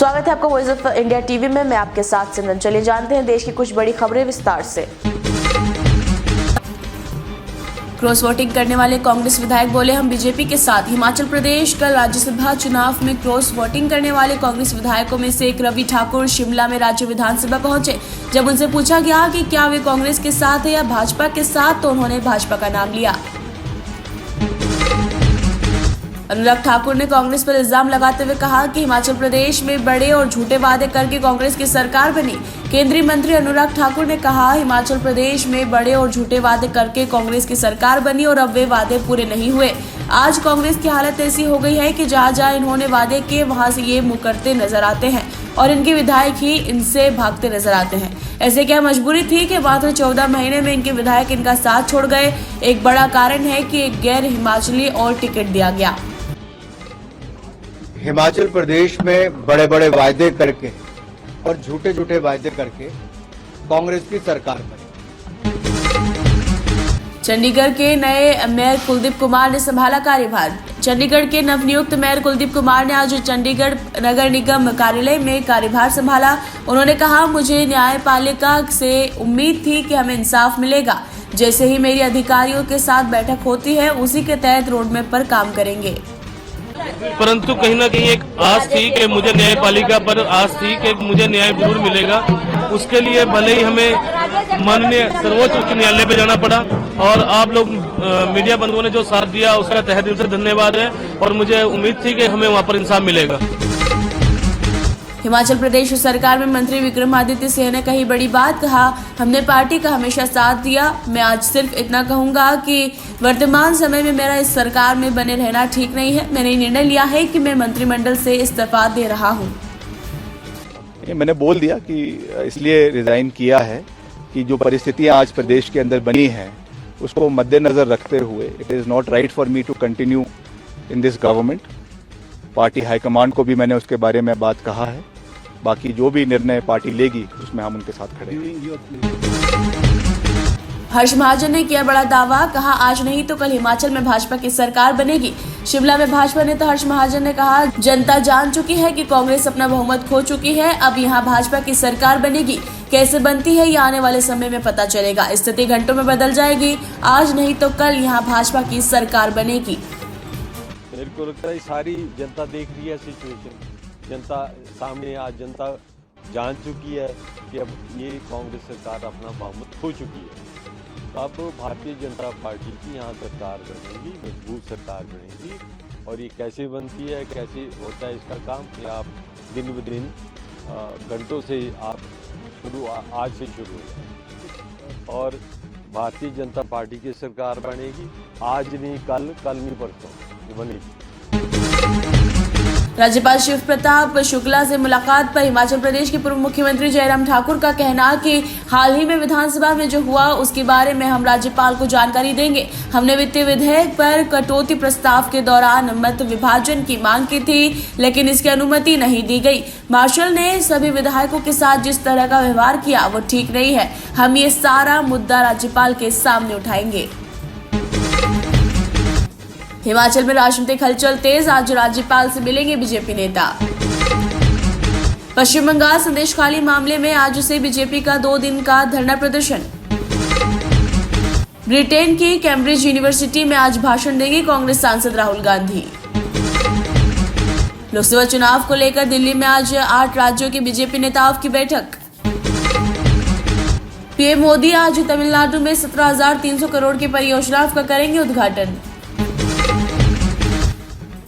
स्वागत है आपका वॉइस ऑफ इंडिया टीवी में। मैं आपके साथ सिमरन। चलिए जानते हैं देश की कुछ बड़ी खबरें विस्तार से। क्रॉस वोटिंग करने वाले कांग्रेस विधायक बोले, हम बीजेपी के साथ। हिमाचल प्रदेश कल राज्यसभा चुनाव में क्रॉस वोटिंग करने वाले कांग्रेस विधायकों में से एक रवि ठाकुर शिमला में राज्य विधानसभा पहुंचे। जब उनसे पूछा गया कि क्या वे कांग्रेस के साथ है या भाजपा के साथ, तो उन्होंने भाजपा का नाम लिया। अनुराग ठाकुर ने कांग्रेस पर इल्जाम लगाते हुए कहा कि हिमाचल प्रदेश में बड़े और झूठे वादे करके कांग्रेस की सरकार बनी। केंद्रीय मंत्री अनुराग ठाकुर ने कहा, हिमाचल प्रदेश में बड़े और झूठे वादे करके कांग्रेस की सरकार बनी और अब वे वादे पूरे नहीं हुए। आज कांग्रेस की हालत ऐसी हो गई है कि जहां जहां इन्होंने वादे किए वहां से ये मुकरते नजर आते हैं और इनके विधायक ही इनसे भागते नजर आते हैं। ऐसे क्या मजबूरी थी कि मात्र 14 महीने में इनके विधायक इनका साथ छोड़ गए? एक बड़ा कारण है कि एक गैर हिमाचली और टिकट दिया गया। हिमाचल प्रदेश में बड़े बड़े वायदे करके और झूठे झूठे वायदे करके कांग्रेस की सरकार बनी। चंडीगढ़ के नए मेयर कुलदीप कुमार ने संभाला कार्यभार। चंडीगढ़ के नवनियुक्त मेयर कुलदीप कुमार ने आज चंडीगढ़ नगर निगम कार्यालय में कार्यभार संभाला। उन्होंने कहा, मुझे न्यायपालिका से उम्मीद थी कि हमें इंसाफ मिलेगा। जैसे ही मेरी अधिकारियों के साथ बैठक होती है, उसी के तहत रोडमैप पर काम करेंगे। परंतु कहीं ना कहीं एक आस थी कि मुझे न्यायपालिका पर आस थी कि मुझे न्याय जरूर मिलेगा। उसके लिए भले ही हमें माननीय सर्वोच्च उच्च न्यायालय पे जाना पड़ा और आप लोग मीडिया बंधुओं ने जो साथ दिया उसका तहे दिल से धन्यवाद है और मुझे उम्मीद थी कि हमें वहाँ पर इंसाफ मिलेगा। हिमाचल प्रदेश सरकार में मंत्री विक्रमादित्य सिंह ने कही बड़ी बात, कहा, हमने पार्टी का हमेशा साथ दिया। मैं आज सिर्फ इतना कहूंगा कि वर्तमान समय में मेरा इस सरकार में बने रहना ठीक नहीं है। मैंने निर्णय लिया है कि मैं मंत्रिमंडल से इस्तीफा दे रहा हूं। मैंने बोल दिया कि इसलिए रिजाइन किया है कि जो परिस्थितियां आज प्रदेश के अंदर बनी हैं उसको मद्देनजर रखते हुए it is not right for me to continue in this government. Party high command को भी मैंने उसके बारे में बात कहा है। बाकी जो भी निर्णय पार्टी लेगी उसमें हम उनके साथ खड़े हैं। हर्ष महाजन ने किया बड़ा दावा, कहा, आज नहीं तो कल हिमाचल में भाजपा की सरकार बनेगी। शिमला में भाजपा नेता हर्ष महाजन ने कहा, जनता जान चुकी है कि कांग्रेस अपना बहुमत खो चुकी है। अब यहां भाजपा की सरकार बनेगी। कैसे बनती है ये आने वाले समय में पता चलेगा। स्थिति घंटों में बदल जाएगी। आज नहीं तो कल यहाँ भाजपा की सरकार बनेगी। मेरे को लगता है सारी जनता देख रही है सिचुएशन। जनता सामने आज जनता जान चुकी है कि अब ये कांग्रेस सरकार अपना बहुमत खो चुकी है। अब भारतीय जनता पार्टी की यहाँ सरकार बनेगी, मजबूत सरकार बनेगी। और ये कैसे बनती है, कैसे होता है इसका काम, ये आप दिन ब दिन घंटों से आप आज से शुरू हो जाए। और भारतीय जनता पार्टी की सरकार बनेगी। आज नहीं कल, कल नहीं परसों बनेगी। राज्यपाल शिव प्रताप शुक्ला से मुलाकात पर हिमाचल प्रदेश के पूर्व मुख्यमंत्री जयराम ठाकुर का कहना कि हाल ही में विधानसभा में जो हुआ उसके बारे में हम राज्यपाल को जानकारी देंगे। हमने वित्तीय विधेयक पर कटौती प्रस्ताव के दौरान मत विभाजन की मांग की थी, लेकिन इसकी अनुमति नहीं दी गई। मार्शल ने सभी विधायकों के साथ जिस तरह का व्यवहार किया वो ठीक नहीं है। हम ये सारा मुद्दा राज्यपाल के सामने उठाएंगे। हिमाचल में राजनीतिक हलचल तेज। आज राज्यपाल से मिलेंगे बीजेपी नेता। पश्चिम बंगाल संदेश खाली मामले में आज से बीजेपी का 2 दिन का धरना प्रदर्शन। ब्रिटेन की कैम्ब्रिज यूनिवर्सिटी में आज भाषण देंगे कांग्रेस सांसद राहुल गांधी। लोकसभा चुनाव को लेकर दिल्ली में आज 8 राज्यों के बीजेपी नेताओं की बैठक। पीएम मोदी आज तमिलनाडु में 17,300 करोड़ की परियोजनाओं का करेंगे उद्घाटन।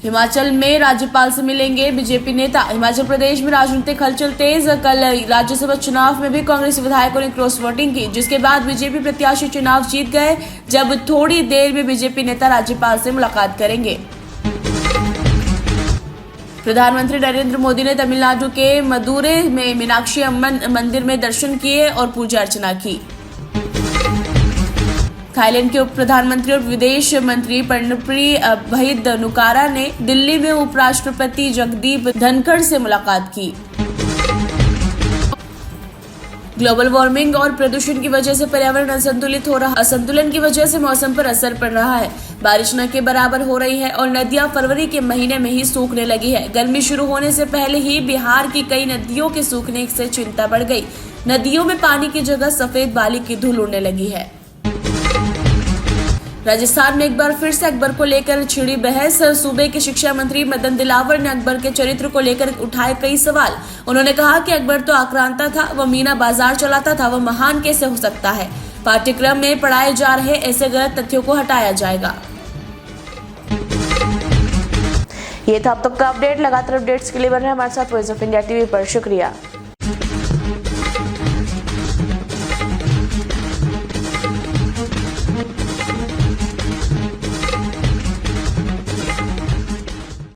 हिमाचल में राज्यपाल से मिलेंगे बीजेपी नेता। हिमाचल प्रदेश में राजनीतिक हलचल तेज। कल राज्यसभा चुनाव में भी कांग्रेस विधायकों ने क्रॉस वोटिंग की, जिसके बाद बीजेपी प्रत्याशी चुनाव जीत गए। जब थोड़ी देर में बीजेपी नेता राज्यपाल से मुलाकात करेंगे। प्रधानमंत्री नरेंद्र मोदी ने तमिलनाडु के मदुरै में मीनाक्षी अम्मन मंदिर में दर्शन किए और पूजा अर्चना की। थाईलैंड के उप प्रधानमंत्री और विदेश मंत्री पर्णप्री भहिदनुकारा ने दिल्ली में उपराष्ट्रपति जगदीप धनखड़ से मुलाकात की। ग्लोबल वार्मिंग और प्रदूषण की वजह से पर्यावरण असंतुलित हो रहा। असंतुलन की वजह से मौसम पर असर पड़ रहा है। बारिश न के बराबर हो रही है और नदियां फरवरी के महीने में ही सूखने लगी है। गर्मी शुरू होने से पहले ही बिहार की कई नदियों के सूखने से चिंता बढ़ गई। नदियों में पानी की जगह सफेद बाली की धूल उड़ने लगी है। राजस्थान में एक बार फिर से अकबर को लेकर छिड़ी बहस। सूबे के शिक्षा मंत्री मदन दिलावर ने अकबर के चरित्र को लेकर उठाए कई सवाल। उन्होंने कहा कि अकबर तो आक्रांता था, वह मीना बाजार चलाता था, वह महान कैसे हो सकता है। पाठ्यक्रम में पढ़ाए जा रहे ऐसे गलत तथ्यों को हटाया जाएगा। ये था अब तक का अपडेट। लगातार अपडेट्स के लिए बने हमारे साथ वॉइस ऑफ इंडिया टीवी पर। शुक्रिया।